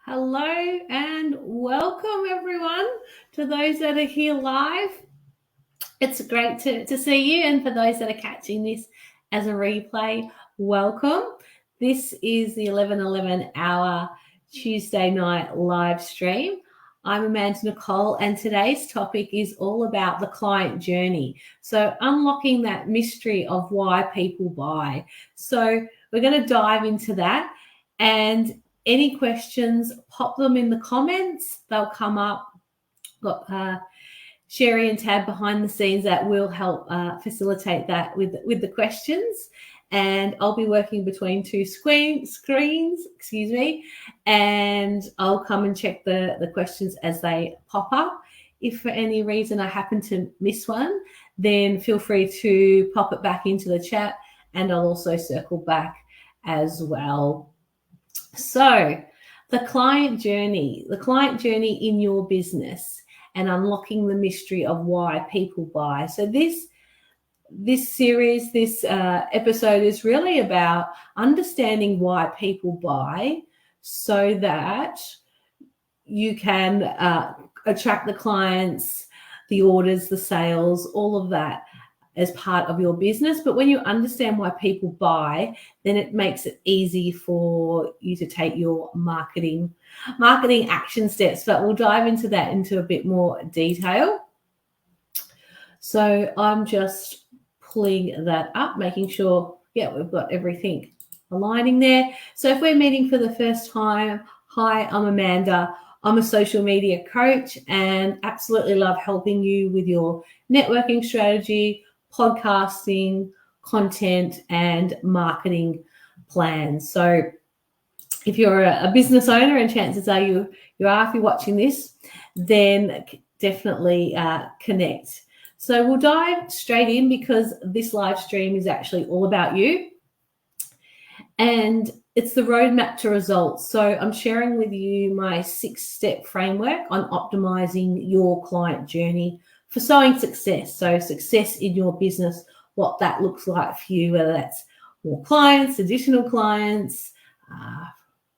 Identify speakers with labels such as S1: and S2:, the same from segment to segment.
S1: Hello and welcome everyone to those that are here live. It's great to see you, and for those that are catching this as a replay, welcome. This is the 11:11 hour Tuesday night live stream. I'm Amanda Nicole, and today's topic is all about the client journey. So unlocking that mystery of why people buy. So we're going to dive into that, and any questions, pop them in the comments. They'll come up. Got Sherry and Tab behind the scenes that will help facilitate that with the questions. And I'll be working between two screens, and I'll come and check the questions as they pop up. If for any reason I happen to miss one, then feel free to pop it back into the chat, and I'll also circle back as well. So the client journey in your business and unlocking the mystery of why people buy. So this series, this episode is really about understanding why people buy so that you can attract the clients, the orders, the sales, all of that as part of your business. But when you understand why people buy, then it makes it easy for you to take your marketing action steps. But we'll dive into that into a bit more detail. So I'm just pulling that up, making sure, we've got everything aligning there. So if we're meeting for the first time, hi, I'm Amanda. I'm a social media coach and absolutely love helping you with your networking strategy, podcasting, content, and marketing plans. So if you're a business owner, and chances are you are if you're watching this, then definitely connect. So we'll dive straight in because this live stream is actually all about you. And it's the roadmap to results. So I'm sharing with you my 6-step framework on optimizing your client journey for sowing success. So success in your business, what that looks like for you, whether that's more clients, additional clients,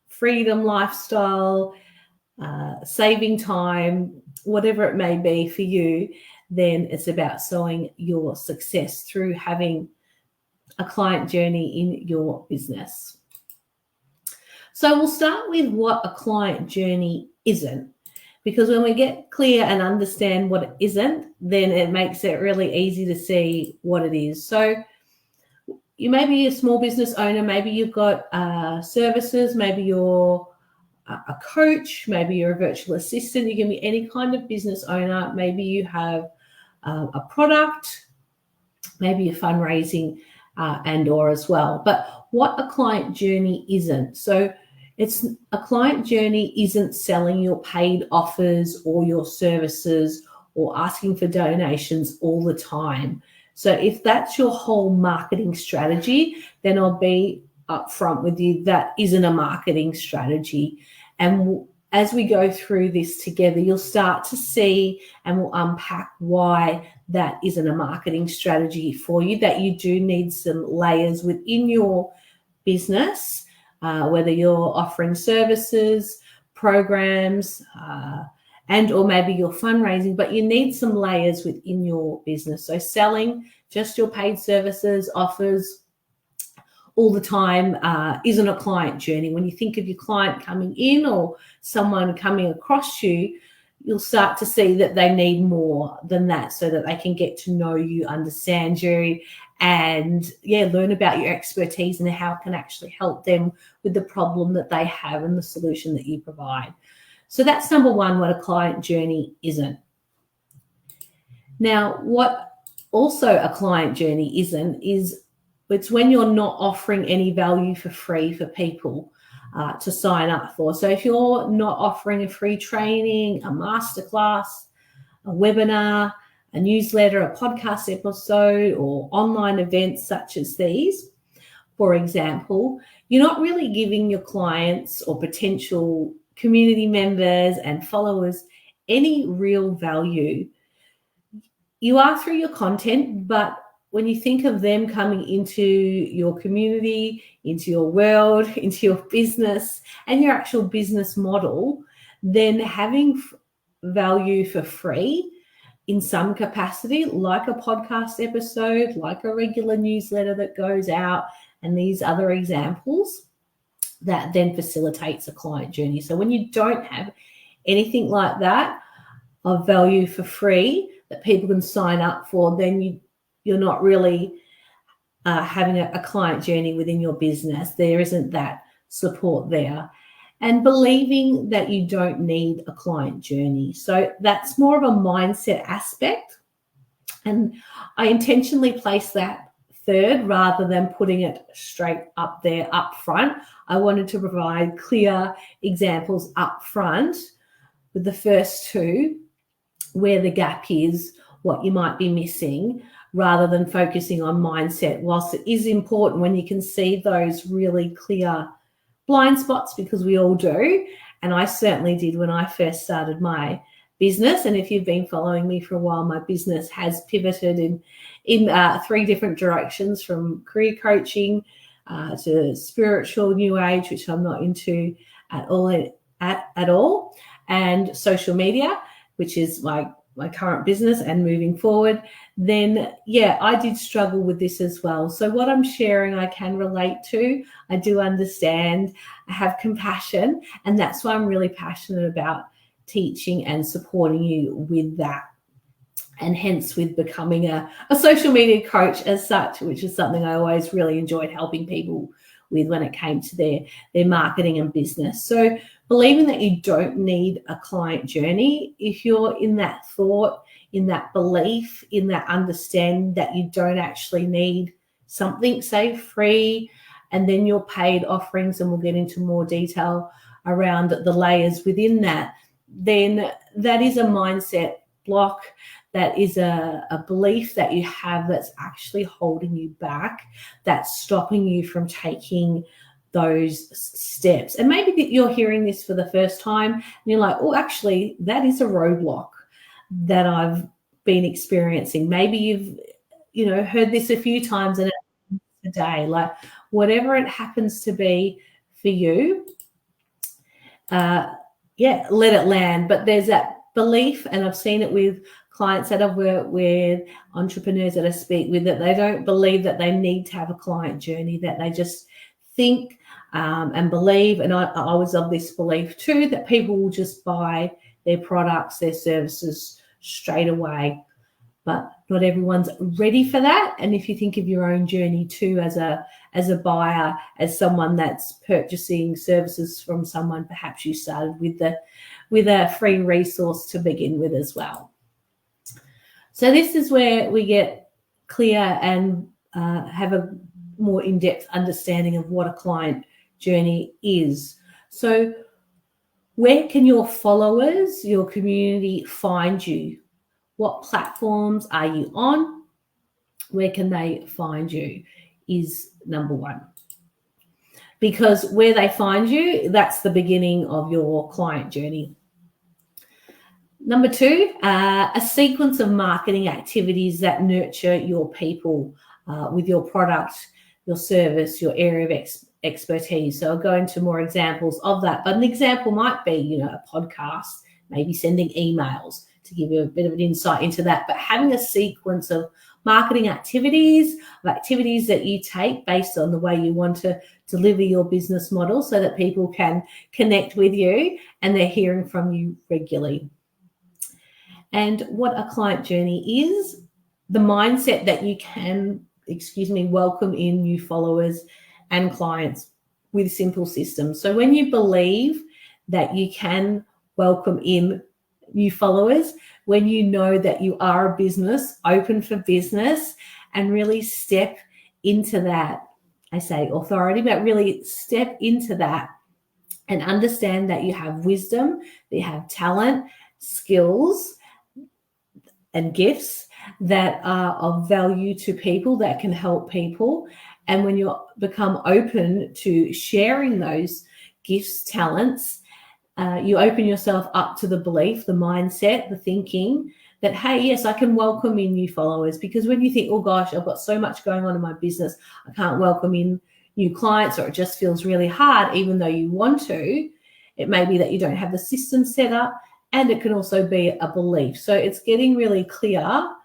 S1: freedom, lifestyle, saving time, whatever it may be for you, then it's about sowing your success through having a client journey in your business. So we'll start with what a client journey isn't, because when we get clear and understand what it isn't, then it makes it really easy to see what it is. So you may be a small business owner, maybe you've got services, maybe you're a coach, maybe you're a virtual assistant, you can be any kind of business owner, maybe you have a product, maybe you're fundraising and or as well. But what a client journey isn't. So it's a client journey isn't selling your paid offers or your services or asking for donations all the time. So if that's your whole marketing strategy, then I'll be upfront with you, that isn't a marketing strategy. And as we go through this together, you'll start to see, and we'll unpack why that isn't a marketing strategy for you, that you do need some layers within your business, whether you're offering services, programs, and or maybe you're fundraising, but you need some layers within your business. So selling just your paid services, offers all the time isn't a client journey. When you think of your client coming in or someone coming across you, you'll start to see that they need more than that so that they can get to know you, understand you, and learn about your expertise and how it can actually help them with the problem that they have and the solution that you provide. So that's number one, what a client journey isn't. Now, what also a client journey isn't is it's when you're not offering any value for free for people to sign up for. So if you're not offering a free training, a masterclass, a webinar, a newsletter, a podcast episode, or online events such as these, for example, you're not really giving your clients or potential community members and followers any real value. You are through your content, but when you think of them coming into your community, into your world, into your business and your actual business model, then having value for free in some capacity, like a podcast episode, like a regular newsletter that goes out, and these other examples, that then facilitates a client journey. So when you don't have anything like that of value for free that people can sign up for, then you're not really having a client journey within your business. There isn't that support there. And believing that you don't need a client journey. So that's more of a mindset aspect. And I intentionally place that third rather than putting it straight up there up front. I wanted to provide clear examples up front with the first two, where the gap is, what you might be missing, rather than focusing on mindset. Whilst it is important when you can see those really clear blind spots, because we all do, and I certainly did when I first started my business. And if you've been following me for a while, my business has pivoted in 3 different directions, from career coaching to spiritual new age, which I'm not into at all, and social media, which is my current business and moving forward. Then I did struggle with this as well. So what I'm sharing, I can relate to. I do understand. I have compassion, and that's why I'm really passionate about teaching and supporting you with that. And hence with becoming a social media coach as such, which is something I always really enjoyed helping people with when it came to their marketing and business. So believing that you don't need a client journey, if you're in that thought, in that belief, in that understanding that you don't actually need something, say, free, and then your paid offerings, and we'll get into more detail around the layers within that, then that is a mindset block. That is a belief that you have that's actually holding you back, that's stopping you from taking those steps. And maybe you're hearing this for the first time and you're like, oh, actually, that is a roadblock that I've been experiencing. Maybe you've heard this a few times and today, like whatever it happens to be for you, let it land. But there's that belief, and I've seen it with clients that I've worked with, entrepreneurs that I speak with, that they don't believe that they need to have a client journey, that they just think and believe, and I was of this belief too, that people will just buy their products, their services straight away. But not everyone's ready for that. And if you think of your own journey too, as a buyer, as someone that's purchasing services from someone, perhaps you started with a free resource to begin with as well. So this is where we get clear and have a more in-depth understanding of what a client journey is. So where can your followers, your community find you? What platforms are you on? Where can they find you is number one. Because where they find you, that's the beginning of your client journey. Number 2, a sequence of marketing activities that nurture your people with your product, your service, your area of expertise. So I'll go into more examples of that. But an example might be, a podcast, maybe sending emails, to give you a bit of an insight into that. But having a sequence of marketing activities that you take based on the way you want to deliver your business model, so that people can connect with you and they're hearing from you regularly. And what a client journey is, the mindset that you can, welcome in new followers and clients with simple systems. So when you believe that you can welcome in new followers, when you know that you are a business open for business, and really step into that, I say authority, but really step into that and understand that you have wisdom, that you have talent, skills, and gifts that are of value to people, that can help people. And when you become open to sharing those gifts, talents, you open yourself up to the belief, the mindset, the thinking that, hey, yes, I can welcome in new followers. Because when you think, oh gosh, I've got so much going on in my business, I can't welcome in new clients, or it just feels really hard, even though you want to, it may be that you don't have the system set up, and it can also be a belief. So it's getting really clear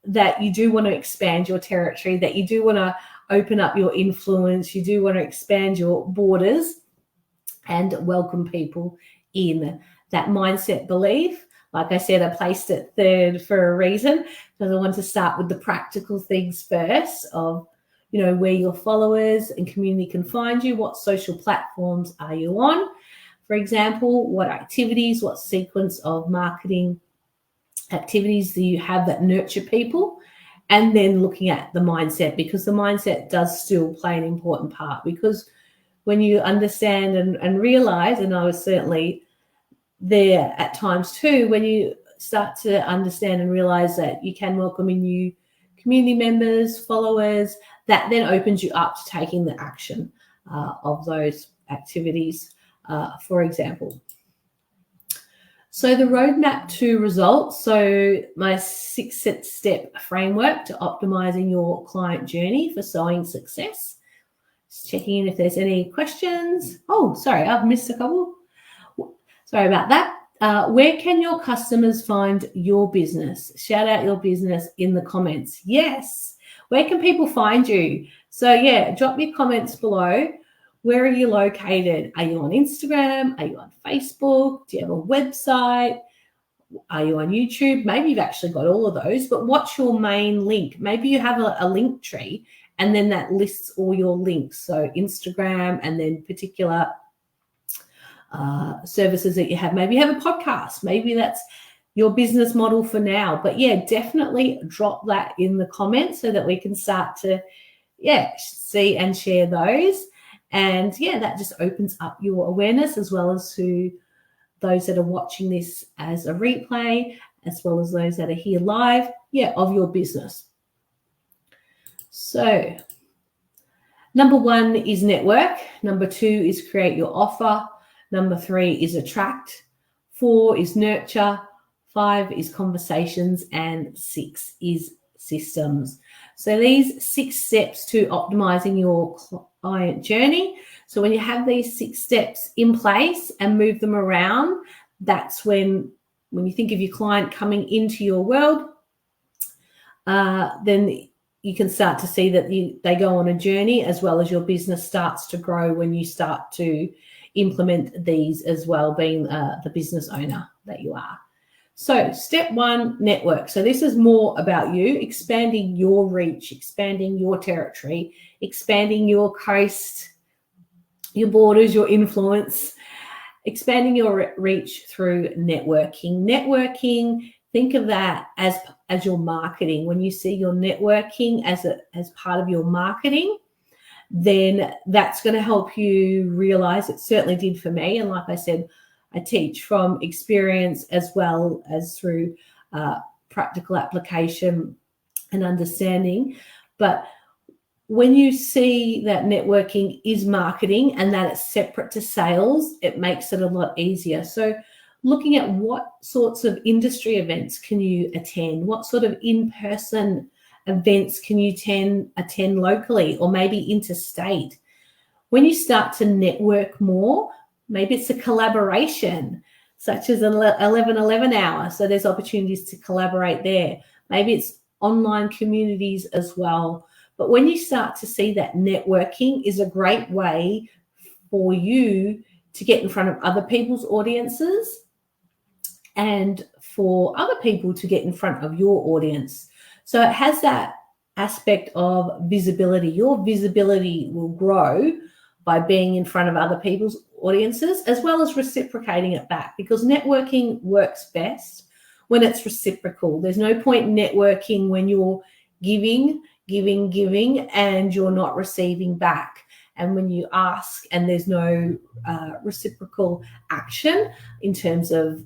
S1: that you do want to expand your territory, that you do want to open up your influence, you do want to expand your borders and welcome people in. That mindset belief, like I said, I placed it third for a reason, because I want to start with the practical things first of, where your followers and community can find you, what social platforms are you on, for example, what activities, what sequence of marketing activities do you have that nurture people, and then looking at the mindset, because the mindset does still play an important part. Because when you understand and realize, and I was certainly there at times too, when you start to understand and realize that you can welcome in new community members, followers, that then opens you up to taking the action of those activities, for example. So the roadmap to results, so my 6-step framework to optimizing your client journey for sowing success. Just checking in if there's any questions. Oh, sorry, I've missed a couple. Sorry about that. Where can your customers find your business? Shout out your business in the comments. Yes. Where can people find you? So yeah, drop your comments below. Where are you located? Are you on Instagram? Are you on Facebook? Do you have a website? Are you on YouTube? Maybe you've actually got all of those, but what's your main link? Maybe you have a link tree, and then that lists all your links. So Instagram, and then particular services that you have. Maybe you have a podcast. Maybe that's your business model for now. But yeah, definitely drop that in the comments so that we can start to, see and share those. And that just opens up your awareness, as well as to those that are watching this as a replay, as well as those that are here live, of your business. So number 1 is network. Number 2 is create your offer. Number 3 is attract. 4 is nurture. 5 is conversations. And 6 is systems. So these 6 steps to optimizing your client journey. So when you have these 6 steps in place and move them around, that's when you think of your client coming into your world, then you can start to see that they go on a journey, as well as your business starts to grow when you start to implement these as well, being the business owner that you are. So step 1, network. So this is more about you expanding your reach, expanding your territory, expanding your coast, your borders, your influence, expanding your reach through networking. Networking, think of that as your marketing. When you see your networking as part of your marketing, then that's going to help you realize, it certainly did for me. And like I said, I teach from experience as well as through practical application and understanding. But when you see that networking is marketing and that it's separate to sales, it makes it a lot easier. So looking at what sorts of industry events can you attend, what sort of in-person events can you attend locally or maybe interstate. When you start to network more, maybe it's a collaboration, such as an 11/11 hour. So there's opportunities to collaborate there. Maybe it's online communities as well. But when you start to see that networking is a great way for you to get in front of other people's audiences and for other people to get in front of your audience. So it has that aspect of visibility. Your visibility will grow by being in front of other people's audiences, as well as reciprocating it back, because networking works best when it's reciprocal. There's no point networking when you're giving, and you're not receiving back. And when you ask and there's no reciprocal action in terms of,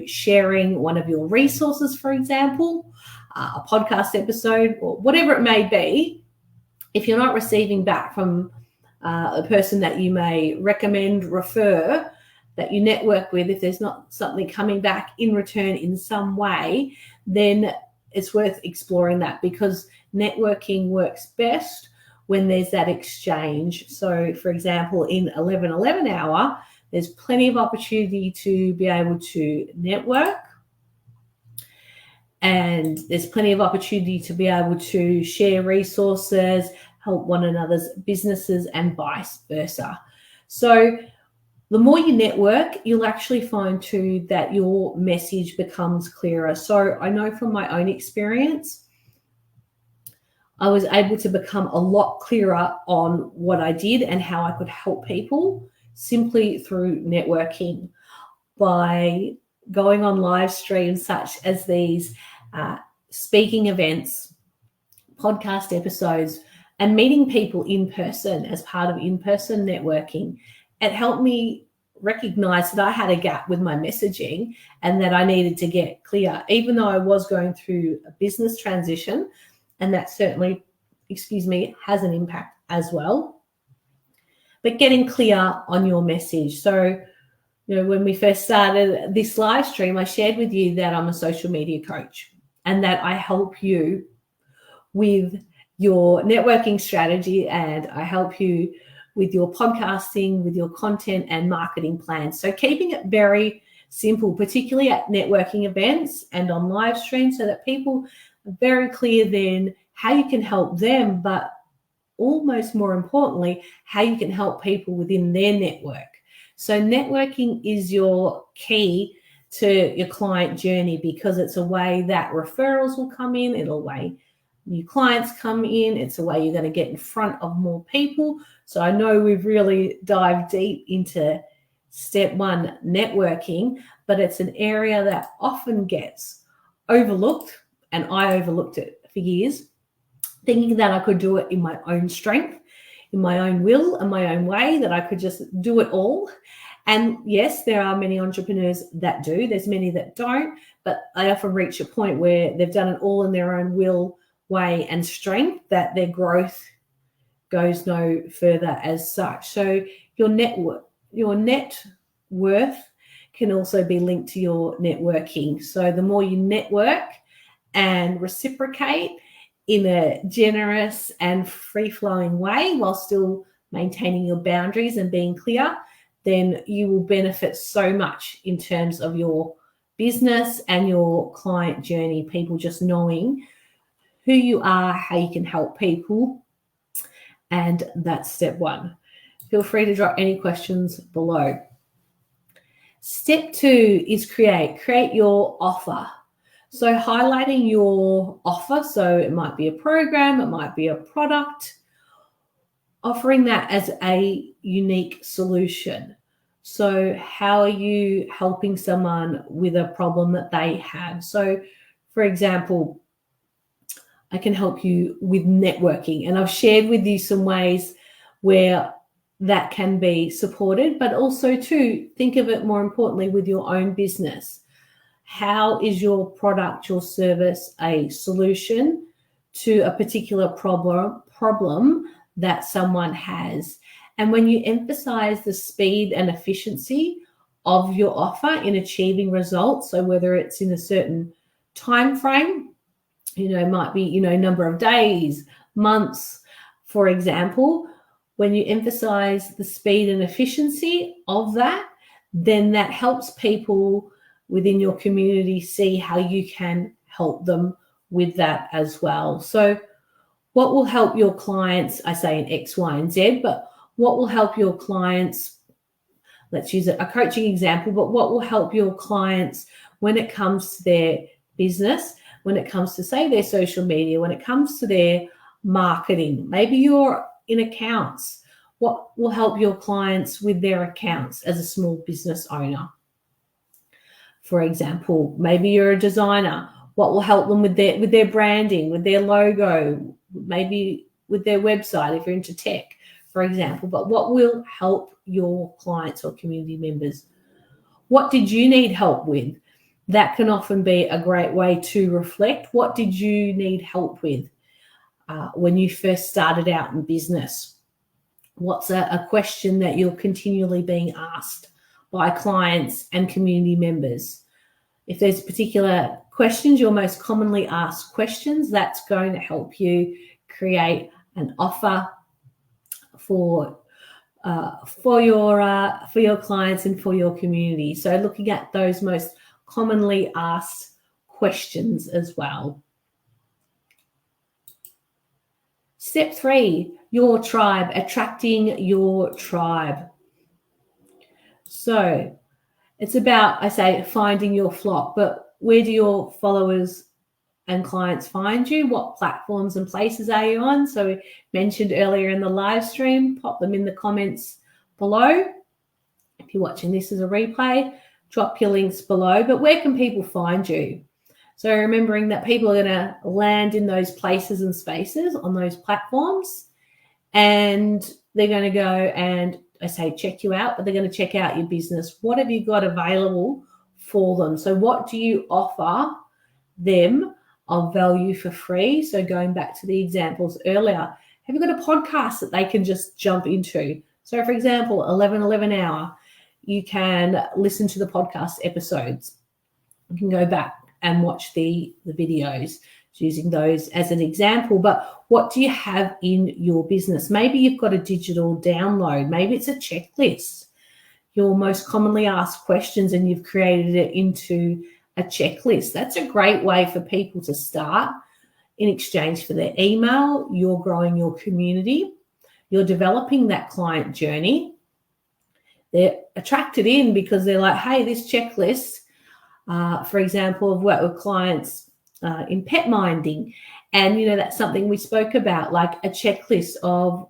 S1: sharing one of your resources, for example, a podcast episode or whatever it may be, if you're not receiving back from a person that you may recommend, refer, that you network with, if there's not something coming back in return in some way, then it's worth exploring that, because networking works best when there's that exchange. So, for example, in 11:11 hour, there's plenty of opportunity to be able to network, and there's plenty of opportunity to be able to share resources, help one another's businesses, and vice versa. So the more you network, you'll actually find too that your message becomes clearer. So I know from my own experience, I was able to become a lot clearer on what I did and how I could help people simply through networking, by going on live streams such as these, speaking events, podcast episodes, and meeting people in person as part of in-person networking. It helped me recognize that I had a gap with my messaging and that I needed to get clear, even though I was going through a business transition, and that certainly, has an impact as well. But getting clear on your message. So, when we first started this live stream, I shared with you that I'm a social media coach and that I help you with your networking strategy, and I help you with your podcasting, with your content and marketing plans. So keeping it very simple, particularly at networking events and on live streams, so that people are very clear then how you can help them, but almost more importantly, how you can help people within their network. So networking is your key to your client journey, because it's a way that referrals will come in, it'll way new clients come in, it's a way you're going to get in front of more people. So I know we've really dived deep into step one, networking, but it's an area that often gets overlooked, and I overlooked it for years, thinking that I could do it in my own strength, in my own will and my own way, that I could just do it all. And yes, there are many entrepreneurs that do, there's many that don't, but they often reach a point where they've done it all in their own will, way and strength, that their growth goes no further as such. So your net worth can also be linked to your networking. So the more you network and reciprocate in a generous and free-flowing way while still maintaining your boundaries and being clear, then you will benefit so much in terms of your business and your client journey. People just knowing who you are, how you can help people, and that's step one. Feel free to drop any questions below. Step two is create your offer. So highlighting your offer, so it might be a program, it might be a product, offering that as a unique solution. So how are you helping someone with a problem that they have? So for example, I can help you with networking, and I've shared with you some ways where that can be supported, but also to think of it more importantly with your own business. How is your product, your service a solution to a particular problem that someone has? And when you emphasize the speed and efficiency of your offer in achieving results, so whether it's in a certain time frame, it might be, number of days, months, for example, when you emphasize the speed and efficiency of that, then that helps people within your community see how you can help them with that as well. So what will help your clients, I say in X, Y, and Z, but what will help your clients, let's use a coaching example, but what will help your clients when it comes to their business, when it comes to, say, their social media, when it comes to their marketing, maybe you're in accounts, what will help your clients with their accounts as a small business owner? For example, maybe you're a designer, what will help them with their branding, with their logo, maybe with their website if you're into tech, for example, but what will help your clients or community members? What did you need help with? That can often be a great way to reflect. What did you need help with when you first started out in business? What's a question that you're continually being asked by clients and community members. If there's particular questions, your most commonly asked questions, that's going to help you create an offer for your clients and for your community. So looking at those most commonly asked questions as well. Step 3, your tribe, attracting your tribe. So it's about, I say, finding your flock, but where do your followers and clients find you? What platforms and places are you on? So we mentioned earlier in the live stream, pop them in the comments below. If you're watching this as a replay, drop your links below. But where can people find you? So remembering that people are going to land in those places and spaces on those platforms, and they're going to go and, I say, check you out, but they're going to check out your business. What have you got available for them? So what do you offer them of value for free? So going back to the examples earlier, have you got a podcast that they can just jump into? So for example, 11 hour, you can listen to the podcast episodes. You can go back and watch the videos, using those as an example. But what do you have in your business? Maybe you've got a digital download. Maybe it's a checklist. Your most commonly asked questions, and you've created it into a checklist. That's a great way for people to start. In exchange for their email, you're growing your community. You're developing that client journey. They're attracted in because they're like, hey, this checklist, for example, I've worked with clients in pet minding. And, that's something we spoke about, like a checklist of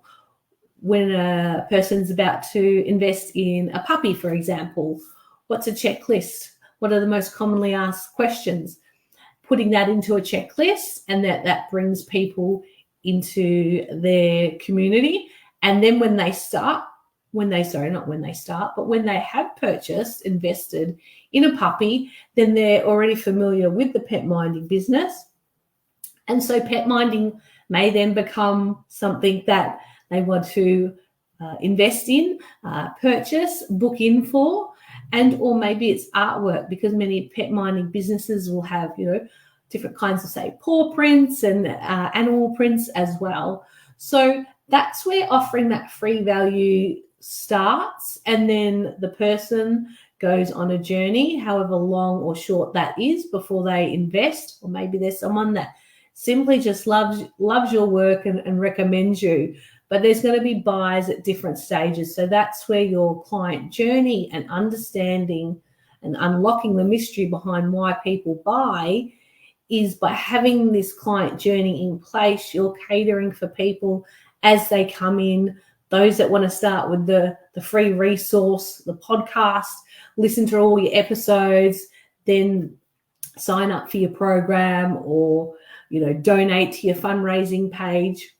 S1: when a person's about to invest in a puppy, for example. What's a checklist? What are the most commonly asked questions? Putting that into a checklist, and that brings people into their community. And then when they have purchased, invested in a puppy, then they're already familiar with the pet minding business. And so pet minding may then become something that they want to invest in, purchase, book in for, or maybe it's artwork, because many pet minding businesses will have, different kinds of, say, paw prints and animal prints as well. So that's where offering that free value starts, and then the person goes on a journey, however long or short that is, before they invest. Or maybe there's someone that simply just loves your work and recommends you, but there's going to be buys at different stages. So that's where your client journey and understanding and unlocking the mystery behind why people buy is by having this client journey in place. You're catering for people as they come in, those that want to start with the free resource, the podcast, listen to all your episodes, then sign up for your program, or, donate to your fundraising page,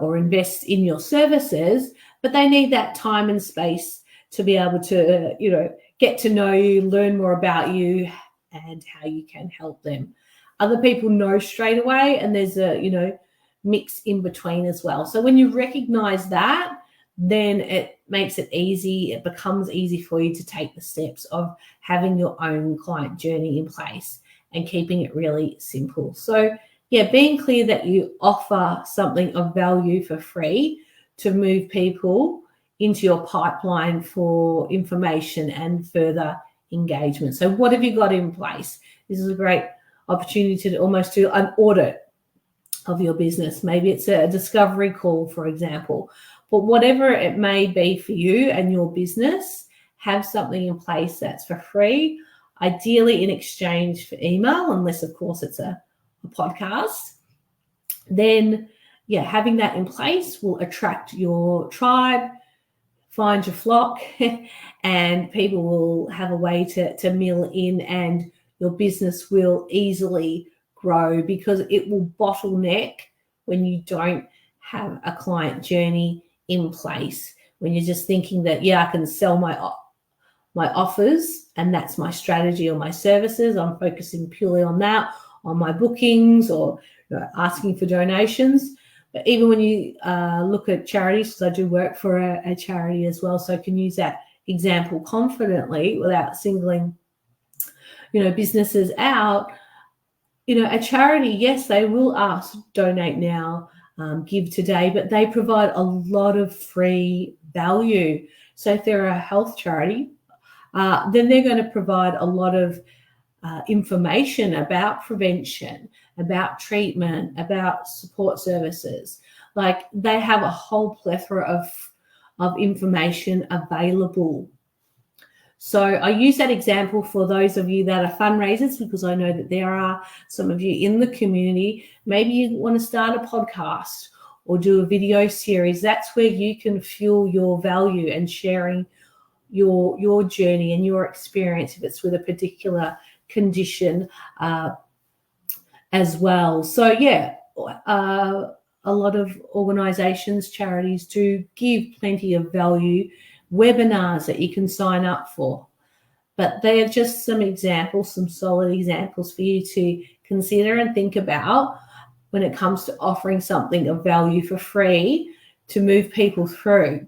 S1: or invest in your services. But they need that time and space to be able to, get to know you, learn more about you, and how you can help them. Other people know straight away, and there's a, mix in between as well. So when you recognize that, then it makes it easy. It becomes easy for you to take the steps of having your own client journey in place and keeping it really simple. So yeah, being clear that you offer something of value for free to move people into your pipeline for information and further engagement. So what have you got in place? This is a great opportunity to almost do an audit of your business. Maybe it's a discovery call, for example. But whatever it may be for you and your business, have something in place that's for free, ideally in exchange for email, unless, of course, it's a podcast. Then, having that in place will attract your tribe, find your flock, and people will have a way to mill in, and your business will easily grow, because it will bottleneck when you don't have a client journey in place. When you're just thinking that, I can sell my offers and that's my strategy or my services, I'm focusing purely on that, on my bookings, or asking for donations. But even when you look at charities, because I do work for a charity as well, so I can use that example confidently without singling, businesses out, a charity, yes, they will ask donate now, give today, but they provide a lot of free value. So if they're a health charity, then they're going to provide a lot of information about prevention, about treatment, about support services. Like, they have a whole plethora of information available. So I use that example for those of you that are fundraisers, because I know that there are some of you in the community. Maybe you want to start a podcast or do a video series. That's where you can fuel your value and sharing your journey and your experience if it's with a particular condition as well. So a lot of organizations, charities do give plenty of value, webinars that you can sign up for. But they are just some examples, some solid examples for you to consider and think about when it comes to offering something of value for free to move people through.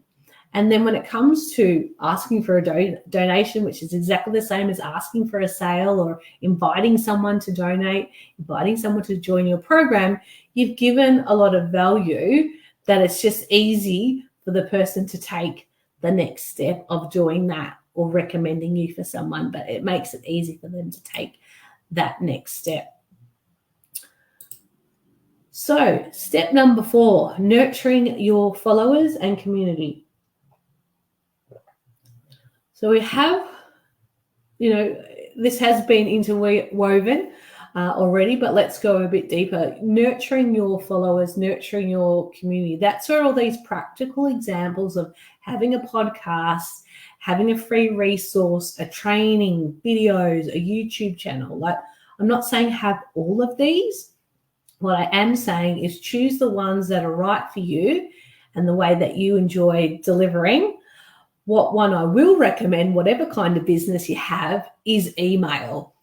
S1: And then when it comes to asking for a donation, which is exactly the same as asking for a sale or inviting someone to donate, inviting someone to join your program, you've given a lot of value that it's just easy for the person to take the next step of doing that or recommending you for someone, but it makes it easy for them to take that next step. So step number 4, nurturing your followers and community. So we have, this has been interwoven already, but let's go a bit deeper. Nurturing your followers, nurturing your community. That's where all these practical examples of having a podcast, having a free resource, a training, videos, a YouTube channel. Like, I'm not saying have all of these. What I am saying is choose the ones that are right for you and the way that you enjoy delivering. What one I will recommend, whatever kind of business you have, is email,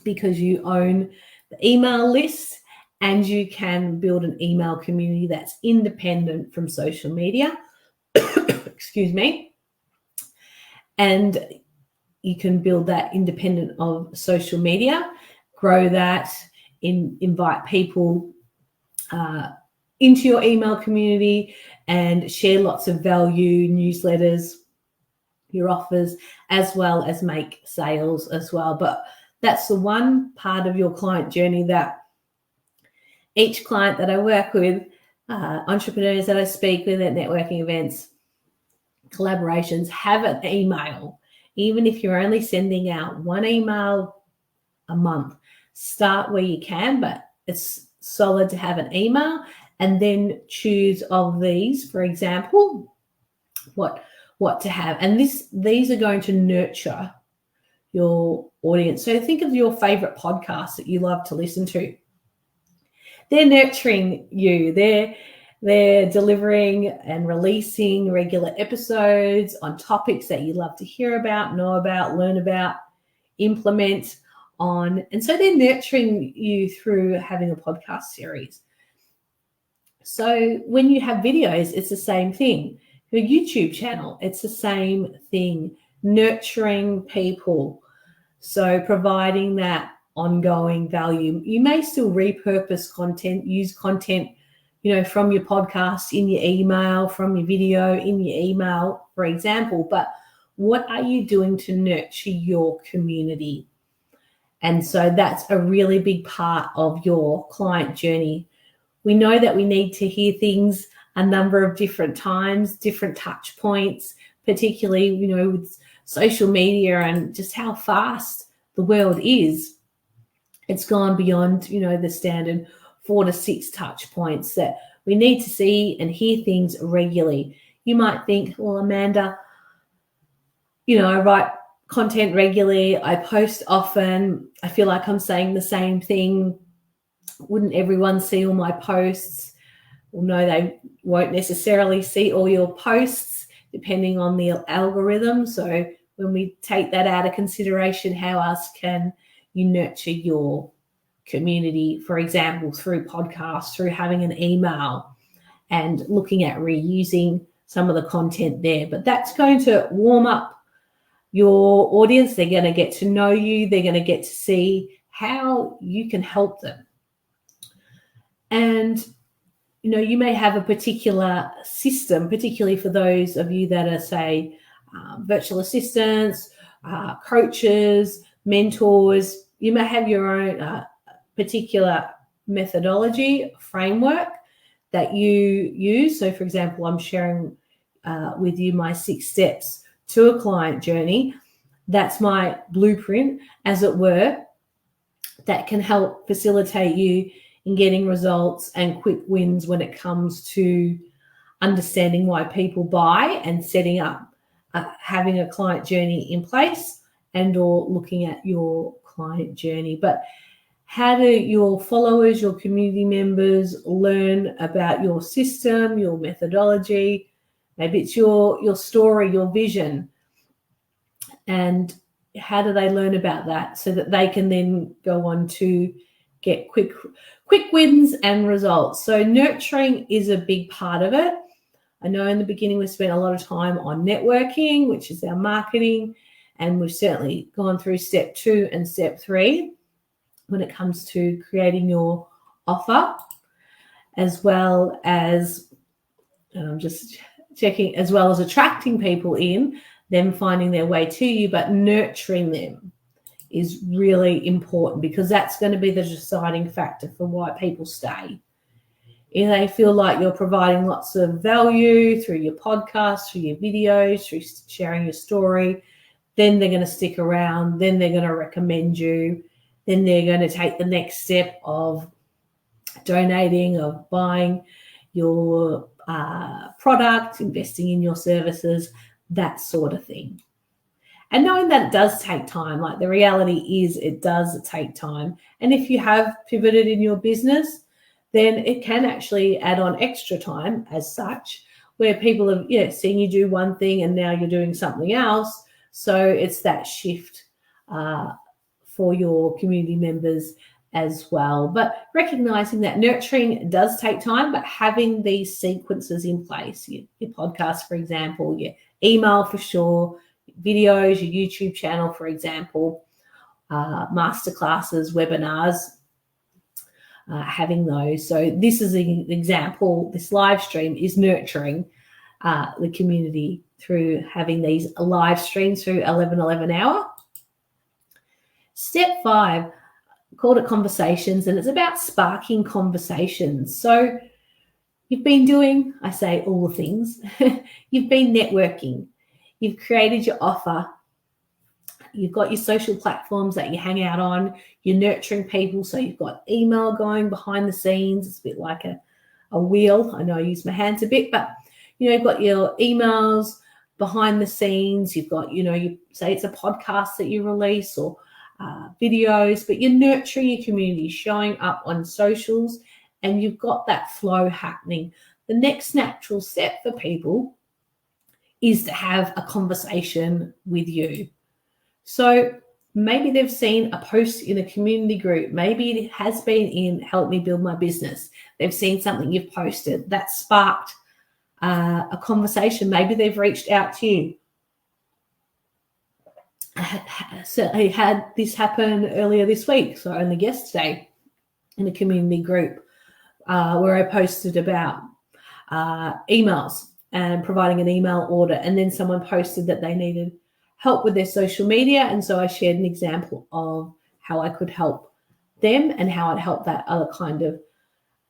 S1: because you own the email list and you can build an email community that's independent from social media. Excuse me. And you can build that independent of social media, grow that, invite people into your email community and share lots of value, newsletters, your offers, as well as make sales as well. But that's the one part of your client journey that each client that I work with, entrepreneurs that I speak with at networking events, collaborations, have an email. Even if you're only sending out one email a month, start where you can, but it's solid to have an email, and then choose of these, for example, what to have. And these are going to nurture your audience. So think of your favorite podcasts that you love to listen to. They're nurturing you. They're delivering and releasing regular episodes on topics that you love to hear about, know about, learn about, implement on. And so they're nurturing you through having a podcast series. So when you have videos, it's the same thing. Your YouTube channel, it's the same thing. Nurturing people. So providing that ongoing value. You may still repurpose content, use content, from your podcast in your email, from your video in your email, for example. But what are you doing to nurture your community? And so that's a really big part of your client journey. We know that we need to hear things a number of different times, different touch points, particularly, with social media and just how fast the world is. It's gone beyond, the standard 4 to 6 touch points that we need to see and hear things regularly. You might think, well, Amanda, I write content regularly, I post often, I feel like I'm saying the same thing. Wouldn't everyone see all my posts? Well, no, they won't necessarily see all your posts depending on the algorithm. So when we take that out of consideration, how else can you nurture your community, for example, through podcasts, through having an email and looking at reusing some of the content there? But that's going to warm up your audience. They're going to get to know you. They're going to get to see how you can help them. And, you may have a particular system, particularly for those of you that are, say, virtual assistants, coaches, mentors. You may have your own particular methodology, framework that you use. So, for example, I'm sharing with you my 6 steps to a client journey. That's my blueprint, as it were, that can help facilitate you in getting results and quick wins when it comes to understanding why people buy and setting up, having a client journey in place and or looking at your client journey. But how do your followers, your community members learn about your system, your methodology? Maybe it's your story, your vision. And how do they learn about that so that they can then go on to get quick wins and results? So nurturing is a big part of it. I know in the beginning we spent a lot of time on networking, which is our marketing, and we've certainly gone through step 2 and step 3 when it comes to creating your offer, as well as, and I'm just checking, as well as attracting people in, them finding their way to you, but nurturing them is really important, because that's going to be the deciding factor for why people stay. If they feel like you're providing lots of value through your podcast, through your videos, through sharing your story, then they're going to stick around, then they're going to recommend you, then they're going to take the next step of donating, of buying your product, investing in your services, that sort of thing. And knowing that it does take time, like the reality is it does take time. And if you have pivoted in your business, then it can actually add on extra time as such, where people have seen you do one thing and now you're doing something else. So it's that shift for your community members as well. But recognizing that nurturing does take time, but having these sequences in place, your podcast, for example, your email for sure, videos, your YouTube channel, for example, masterclasses, webinars, having those. So this is an example. This live stream is nurturing the community through having these live streams through 11:11 hour. Step 5, called it conversations, and it's about sparking conversations. So you've been doing, I say, all the things. You've been networking. You've created your offer. You've got your social platforms that you hang out on. You're nurturing people. So you've got email going behind the scenes. It's a bit like a wheel. I know I use my hands a bit, but you've got your emails behind the scenes. You've got, you say it's a podcast that you release or videos, but you're nurturing your community, showing up on socials, and you've got that flow happening. The next natural step for people is to have a conversation with you. So maybe they've seen a post in a community group. Maybe it has been in Help Me Build My Business. They've seen something you've posted that sparked a conversation. Maybe they've reached out to you. I certainly had this happen earlier this week, so only yesterday, in a community group where I posted about emails and providing an email order, and then someone posted that they needed help with their social media, and so I shared an example of how I could help them and how I'd help that other kind of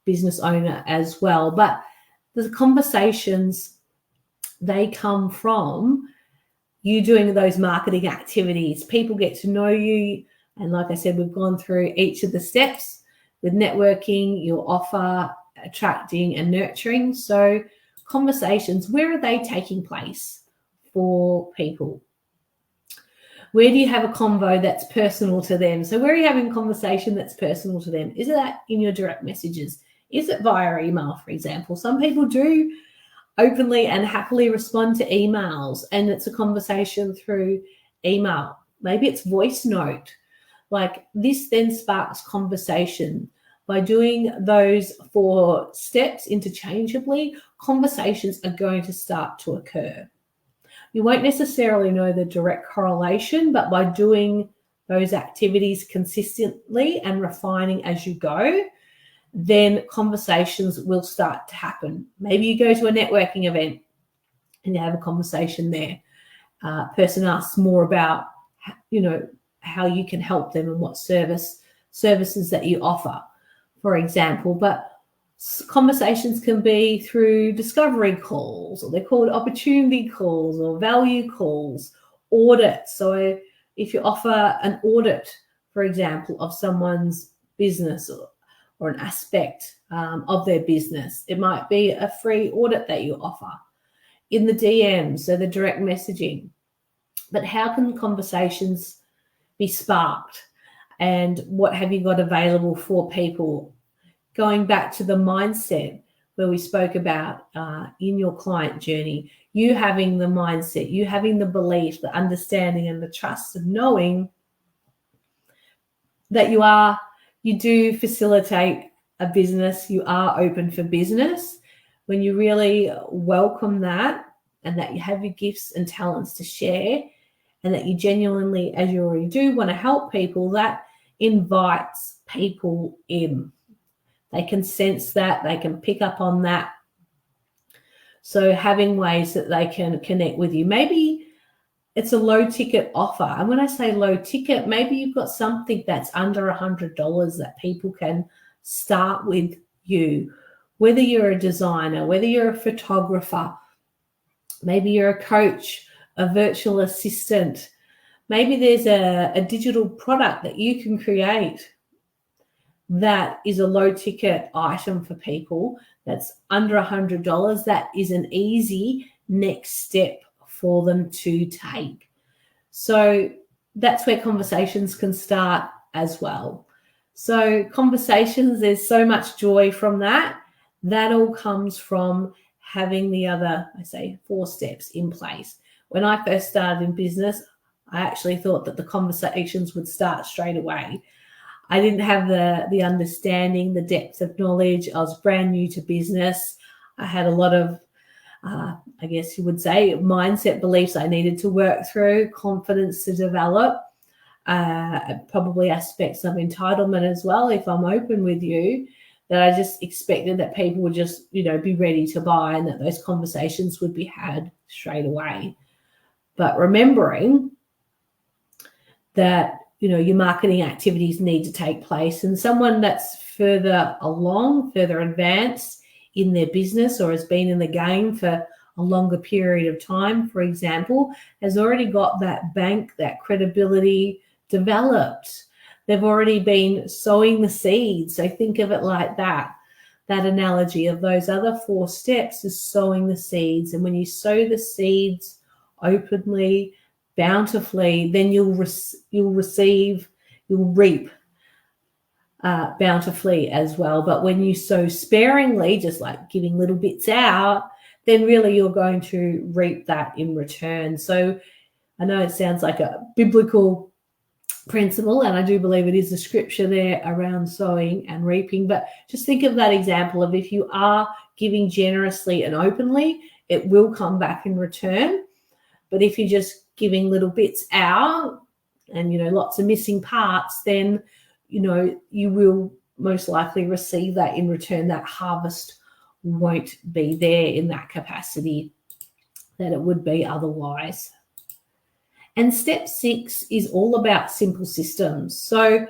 S1: business owner as well. But the conversations, they come from you doing those marketing activities. People get to know you, and like I said, we've gone through each of the steps with networking, your offer, attracting and nurturing. So conversations, where are they taking place for people? Where do you have a convo that's personal to them? So where are you having a conversation that's personal to them? Is it that in your direct messages? Is it via email, for example? Some people do openly and happily respond to emails, and it's a conversation through email. Maybe it's voice note. Like this then sparks conversation. By doing those 4 steps interchangeably, conversations are going to start to occur. You won't necessarily know the direct correlation, but by doing those activities consistently and refining as you go, then conversations will start to happen. Maybe you go to a networking event and you have a conversation there. Person asks more about, how you can help them and what services that you offer, for example. But conversations can be through discovery calls, or they're called opportunity calls or value calls, audits. So if you offer an audit, for example, of someone's business or an aspect of their business, it might be a free audit that you offer in the DMs, so the direct messaging. But how can conversations be sparked, and what have you got available for people? Going back to the mindset where we spoke about in your client journey, you having the mindset, you having the belief, the understanding and the trust of knowing that you do facilitate a business, you are open for business. When you really welcome that, and that you have your gifts and talents to share, and that you genuinely, as you already do, want to help people, that invites people in. They can sense that, they can pick up on that. So having ways that they can connect with you. Maybe it's a low ticket offer. And when I say low ticket, maybe you've got something that's under $100 that people can start with you. Whether you're a designer, whether you're a photographer, maybe you're a coach, a virtual assistant. Maybe there's a digital product that you can create that is a low ticket item for people that's under $100. That is an easy next step for them to take. So that's where conversations can start as well. So conversations, there's so much joy from that. That all comes from having the other, 4 steps in place. When I first started in business, I actually thought that the conversations would start straight away. I didn't have the understanding, the depth of knowledge. I was brand new to business. I had a lot of, I guess you would say, mindset beliefs I needed to work through, confidence to develop, probably aspects of entitlement as well, if I'm open with you, that I just expected that people would just, be ready to buy, and that those conversations would be had straight away. But remembering that, your marketing activities need to take place, and someone that's further along, further advanced in their business, or has been in the game for a longer period of time, for example, has already got that bank, that credibility developed. They've already been sowing the seeds. So think of it like that. That analogy of those other 4 steps is sowing the seeds. And when you sow the seeds openly, bountifully, then you'll reap bountifully as well. But when you sow sparingly, just like giving little bits out, then really you're going to reap that in return. So I know it sounds like a biblical principle, and I do believe it is the scripture there around sowing and reaping. But just think of that example of, if you are giving generously and openly, it will come back in return. But if you're just giving little bits out and, lots of missing parts, then, you will most likely receive that in return. That harvest won't be there in that capacity that it would be otherwise. And step 6 is all about simple systems. So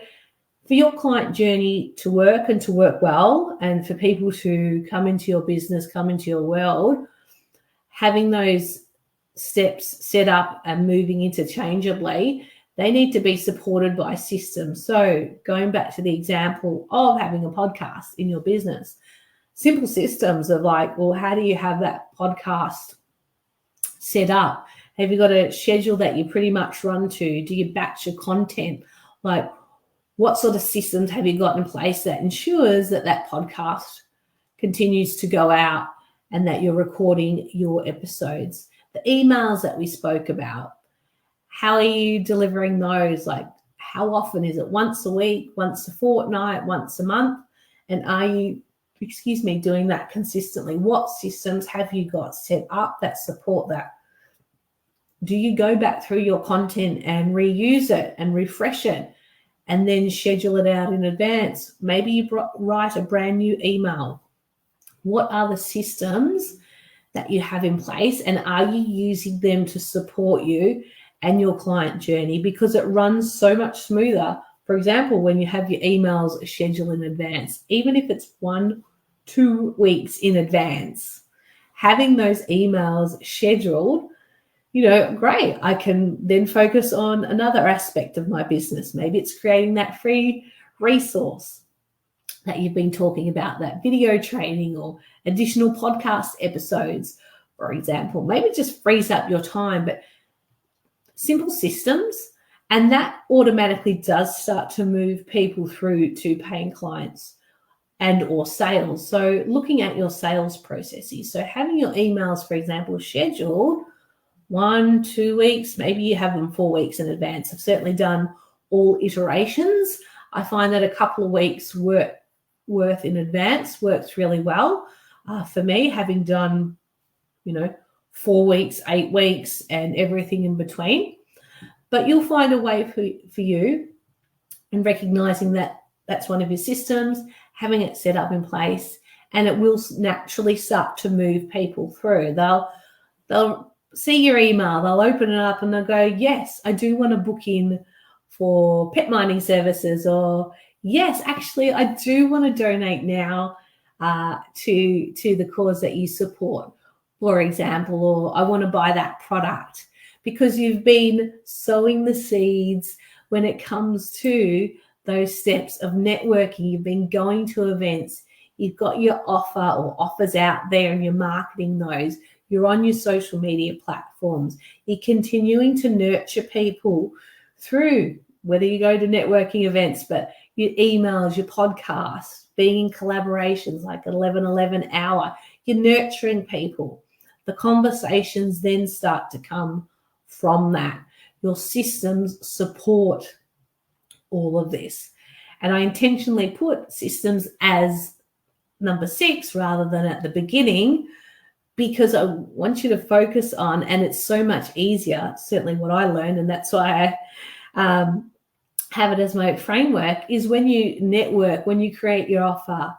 S1: for your client journey to work and to work well, and for people to come into your business, come into your world, having those steps set up and moving interchangeably, they need to be supported by systems. So going back to the example of having a podcast in your business, simple systems of like, well, how do you have that podcast set up? Have you got a schedule that you pretty much run to? Do you batch your content? Like, what sort of systems have you got in place that ensures that that podcast continues to go out and that you're recording your episodes? The emails that we spoke about, how are you delivering those? Like, how often is it? Once a week, once a fortnight, once a month? And are you, doing that consistently? What systems have you got set up that support that? Do you go back through your content and reuse it and refresh it and then schedule it out in advance? Maybe you write a brand new email. What are the systems that you have in place, and are you using them to support you and your client journey? Because it runs so much smoother. For example, when you have your emails scheduled in advance, even if it's 1-2 weeks in advance, having those emails scheduled, great. I can then focus on another aspect of my business. Maybe it's creating that free resource that you've been talking about, that video training or additional podcast episodes, for example. Maybe it just frees up your time, but simple systems, and that automatically does start to move people through to paying clients and or sales. So looking at your sales processes. So having your emails, for example, scheduled 1-2 weeks, maybe you have them 4 weeks in advance. I've certainly done all iterations. I find that a couple of weeks worth in advance works really well for me, having done 4 weeks, 8 weeks, and everything in between. But you'll find a way for you in recognizing that that's one of your systems, having it set up in place, and it will naturally start to move people through. They'll see your email, they'll open it up and they'll go, yes, I do want to book in for pet mining services, or yes, actually, I do want to donate now to the cause that you support, for example, or I want to buy that product, because you've been sowing the seeds when it comes to those steps of networking. You've been going to events, you've got your offer or offers out there and you're marketing those. You're on your social media platforms. You're continuing to nurture people through, whether you go to networking events, but your emails, your podcasts, being in collaborations like 11 hour, you're nurturing people. The conversations then start to come from that. Your systems support all of this. And I intentionally put systems as number 6 rather than at the beginning, because I want you to focus on, and it's so much easier, certainly what I learned, and that's why I have it as my framework, is when you network, when you create your offer,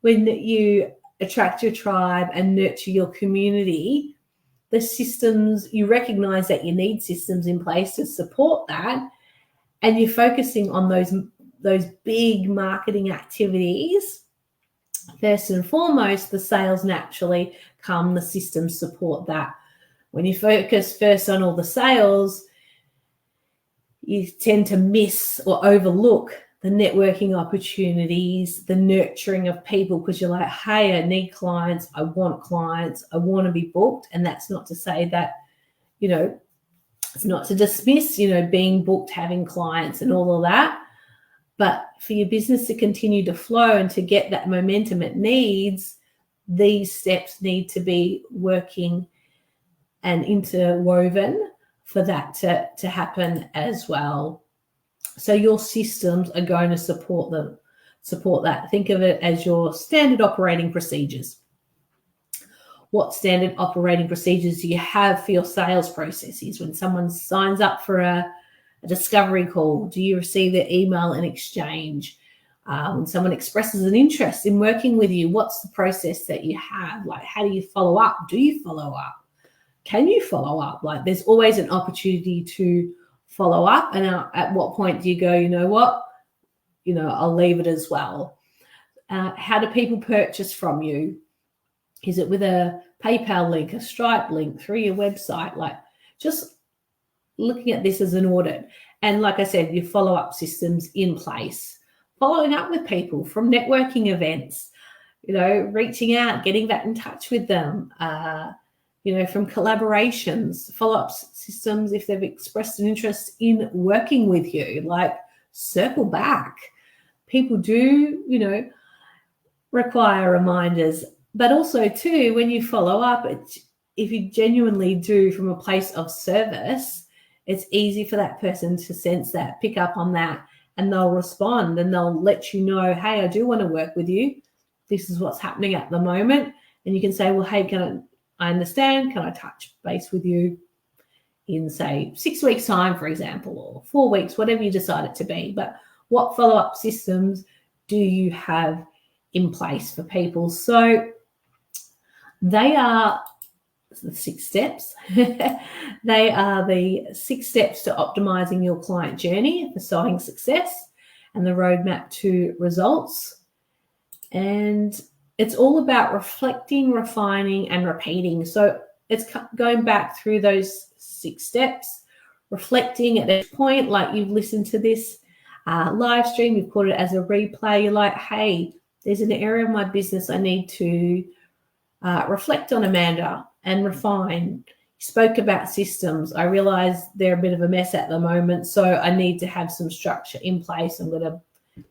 S1: when you attract your tribe and nurture your community, the systems, you recognize that you need systems in place to support that, and you're focusing on those big marketing activities. First and foremost, the sales naturally come, the systems support that. When you focus first on all the sales, you tend to miss or overlook the networking opportunities, the nurturing of people, because you're like, hey, I need clients, I want to be booked. And that's not to say that, it's not to dismiss, being booked, having clients and all of that. But for your business to continue to flow and to get that momentum it needs, these steps need to be working and interwoven for that to happen as well. So your systems are going to support that. Think of it as your standard operating procedures. What standard operating procedures do you have for your sales processes? When someone signs up for a discovery call, do you receive their email in exchange? When someone expresses an interest in working with you, what's the process that you have? Like, how do you follow up? Do you follow up? Can you follow up? Like, there's always an opportunity to follow up. And at what point do you go, you know what? I'll leave it as well. How do people purchase from you? Is it with a PayPal link, a Stripe link, through your website? Like, just looking at this as an audit. And like I said, your follow-up systems in place. Following up with people from networking events, reaching out, getting back in touch with them, from collaborations, follow-up systems if they've expressed an interest in working with you, like circle back. People do, require reminders. But also, too, when you follow up, if you genuinely do from a place of service, it's easy for that person to sense that, pick up on that, and they'll respond and they'll let you know, hey, I do want to work with you. This is what's happening at the moment. And you can say, well, hey, I understand. Can I touch base with you in, say, 6 weeks' time, for example, or 4 weeks, whatever you decide it to be. But what follow-up systems do you have in place for people? So they are the 6 steps. They are the 6 steps to optimizing your client journey for sewing success and the roadmap to results. And it's all about reflecting, refining, and repeating. So it's going back through those 6 steps, reflecting at each point, like you've listened to this live stream, you've caught it as a replay. You're like, hey, there's an area of my business I need to reflect on, Amanda, and refine. You spoke about systems. I realize they're a bit of a mess at the moment, so I need to have some structure in place. I'm going to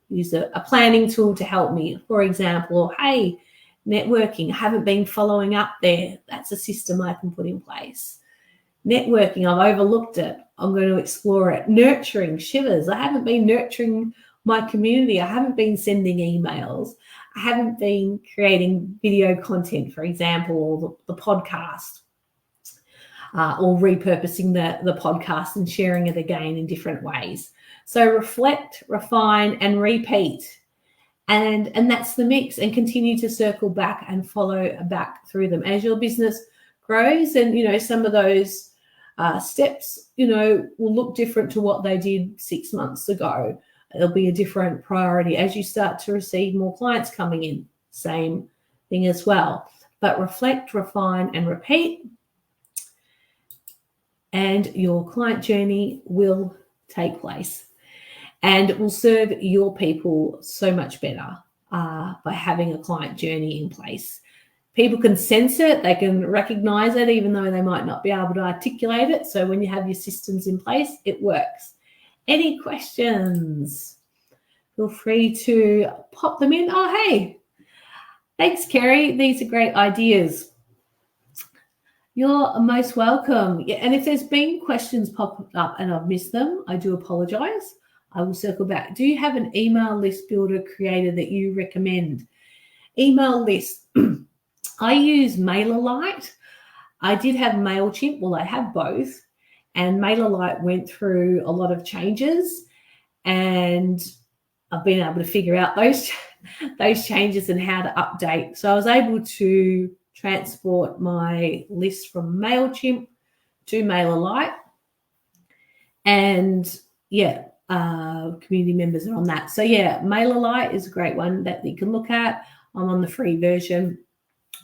S1: use a planning tool to help me, for example. Or, hey, networking, I haven't been following up there. That's a system I can put in place. Networking, I've overlooked it. I'm going to explore it. Nurturing, shivers. I haven't been nurturing my community. I haven't been sending emails. I haven't been creating video content, for example, or the podcast, or repurposing the podcast and sharing it again in different ways. So reflect, refine, and repeat. And that's the mix, and continue to circle back and follow back through them as your business grows. And, some of those steps, will look different to what they did 6 months ago. There'll be a different priority as you start to receive more clients coming in. Same thing as well. But reflect, refine, and repeat. And your client journey will take place. And it will serve your people so much better by having a client journey in place. People can sense it. They can recognize it, even though they might not be able to articulate it. So when you have your systems in place, it works. Any questions? Feel free to pop them in. Oh, hey. Thanks, Kerry. These are great ideas. You're most welcome. Yeah, and if there's been questions pop up and I've missed them, I do apologize. I will circle back. Do you have an email list builder creator that you recommend? Email list. I use MailerLite. I did have MailChimp. Well, I have both. And MailerLite went through a lot of changes, and I've been able to figure out those changes and how to update. So I was able to transport my list from MailChimp to MailerLite. And community members are on that. So MailerLite is a great one that you can look at. I'm on the free version.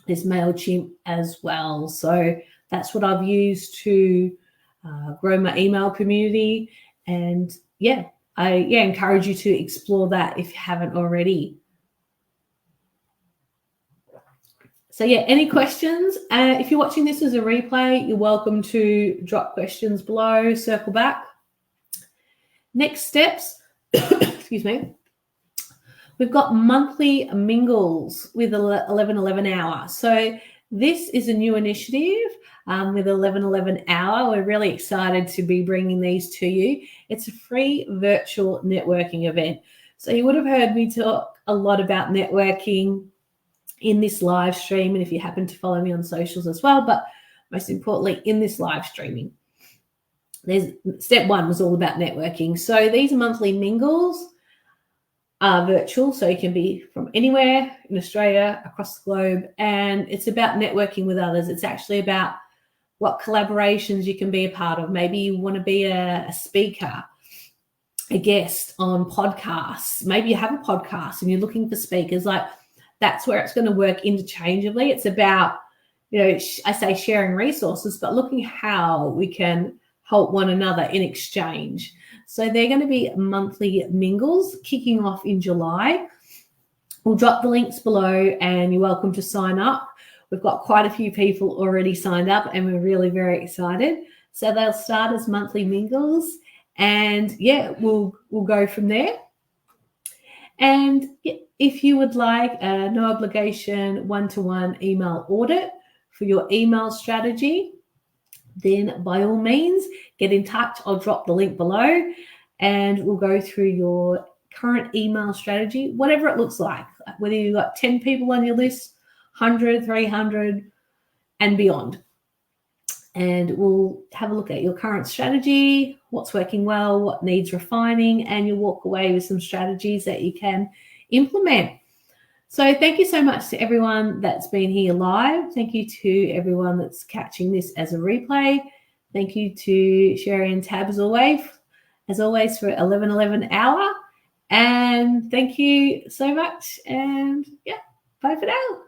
S1: There's MailChimp as well. So that's what I've used to grow my email community. And I encourage you to explore that if you haven't already. So any questions? If you're watching this as a replay, you're welcome to drop questions below, circle back. Next steps, excuse me. We've got monthly mingles with 11:11 hour. So this is a new initiative with 11:11 hour. We're really excited to be bringing these to you. It's a free virtual networking event. So you would have heard me talk a lot about networking in this live stream, and if you happen to follow me on socials as well, but most importantly in this live streaming. Step 1 was all about networking. So these monthly mingles are virtual, so you can be from anywhere in Australia, across the globe, and it's about networking with others. It's actually about what collaborations you can be a part of. Maybe you want to be a speaker, a guest on podcasts. Maybe you have a podcast and you're looking for speakers. That's where it's going to work interchangeably. It's about, I say sharing resources, but looking how we can help one another in exchange. So they're going to be monthly mingles kicking off in July. We'll drop the links below and you're welcome to sign up. We've got quite a few people already signed up and we're really very excited. So they'll start as monthly mingles and we'll go from there. And if you would like a no obligation one-to-one email audit for your email strategy, then by all means, get in touch. I'll drop the link below and we'll go through your current email strategy, whatever it looks like, whether you've got 10 people on your list, 100, 300, and beyond. and we'll have a look at your current strategy, what's working well, what needs refining, and you'll walk away with some strategies that you can implement. So thank you so much to everyone that's been here live. Thank you to everyone that's catching this as a replay. Thank you to Sherry and Tab as always for 11:11 hour. And thank you so much. And yeah, bye for now.